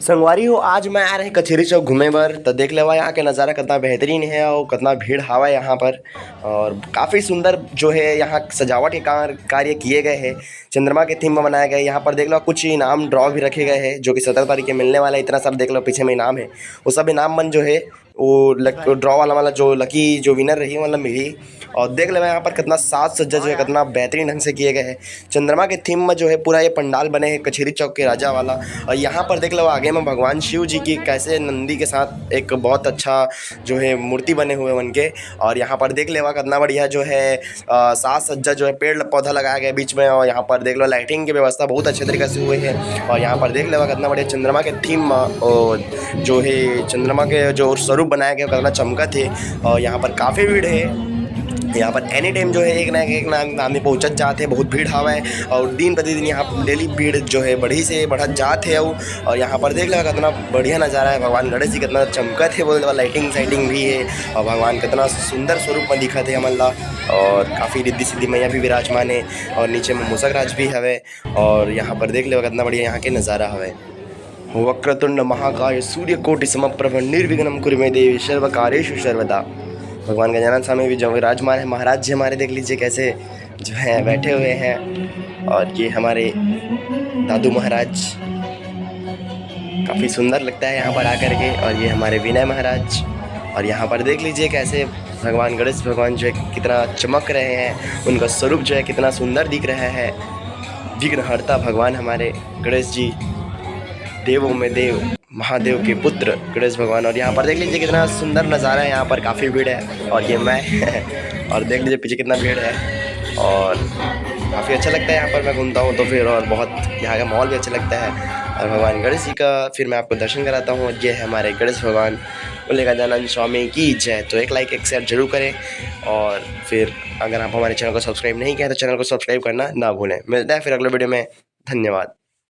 संगवारी हो आज मैं आ रहे कचहरी चौक घूमे बर तो देख लेवा यहाँ के नज़ारा कितना बेहतरीन है और कितना भीड़ हवा है यहाँ पर। और काफ़ी सुंदर जो है यहाँ सजावट के कार्य किए गए हैं। चंद्रमा के थीम में बनाया गया है। यहाँ पर देख लो कुछ इनाम ड्रॉ भी रखे गए हैं जो कि 17 तारीख के मिलने वाला है। इतना सब देख लो पीछे में इनाम है। वो सब इनाम मन जो है वो ड्रॉ वाला जो लकी जो विनर रही मतलब मिली। और देख ले यहाँ पर कितना साज सज्जा जो है कितना बेहतरीन ढंग से किए गए हैं। चंद्रमा के थीम में जो है पूरा ये पंडाल बने हैं कचहरी चौक के राजा वाला। और यहाँ पर देख लो आगे में भगवान शिव जी की कैसे नंदी के साथ एक बहुत अच्छा जो है मूर्ति बने हुए उनके। और यहाँ पर देख लेवा कितना बढ़िया जो है साज सज्जा जो है पेड़ पौधा लगाया गया बीच में। और यहाँ पर देख लो लाइटिंग की व्यवस्था बहुत अच्छे तरीके से हुई है। और यहाँ पर देख लेवा कितना बढ़िया चंद्रमा के थीम जो है चंद्रमा के जो स्वरूप बनाया गया कितना चमका थे। और यहाँ पर काफ़ी भीड़ है। यहाँ पर एनी टाइम जो है एक ना आदमी पहुँचत जाते हैं। बहुत भीड़ हवा है और दिन प्रतिदिन यहाँ पर डेली भीड़ जो है बढ़ी से बढ़त जाते है। और यहाँ पर देख लगा कितना बढ़िया नज़ारा है। भगवान गणेश जी कितना चमकत है बोल लाइटिंग साइटिंग भी है। और भगवान कितना सुंदर स्वरूप में दिखा थे हमला। और काफ़ी रिद्धि सिद्धि मैया भी विराजमान है। और नीचे में मूसक राज भी हवे। और यहाँ पर देख ले कितना बढ़िया यहाँ के नज़ारा हवे। वक्रतुंड महाकाय सूर्यकोटि समप्रभ निर्विघ्नं कुरु मे देवी सर्वकार्येषु सर्वदा। भगवान गजानन स्वामी भी जो विराजमान है। महाराज जी हमारे देख लीजिए कैसे जो है बैठे हुए हैं। और ये हमारे दादू महाराज काफ़ी सुंदर लगता है यहाँ पर आकर के। और ये हमारे विनय महाराज। और यहाँ पर देख लीजिए कैसे भगवान गणेश भगवान जो है कितना चमक रहे हैं। उनका स्वरूप जो है कितना सुंदर दिख रहा है। विघ्नहर्ता भगवान हमारे गणेश जी देवों में देव महादेव के पुत्र गणेश भगवान। और यहाँ पर देख लीजिए कितना सुंदर नज़ारा है। यहाँ पर काफ़ी भीड़ है। और ये मैं और देख लीजिए पीछे कितना भीड़ है। और काफ़ी अच्छा लगता है यहाँ पर मैं घूमता हूँ तो फिर। और बहुत यहाँ का माहौल भी अच्छा लगता है। और भगवान गणेश जी का फिर मैं आपको दर्शन कराता हूँ। ये है हमारे गणेश भगवान बोले गजानन स्वामी की जय। तो एक लाइक एक शेयर जरूर करें। और फिर अगर आप हमारे चैनल को सब्सक्राइब नहीं किया तो चैनल को सब्सक्राइब करना ना भूलें। मिलता है फिर अगले वीडियो में। धन्यवाद।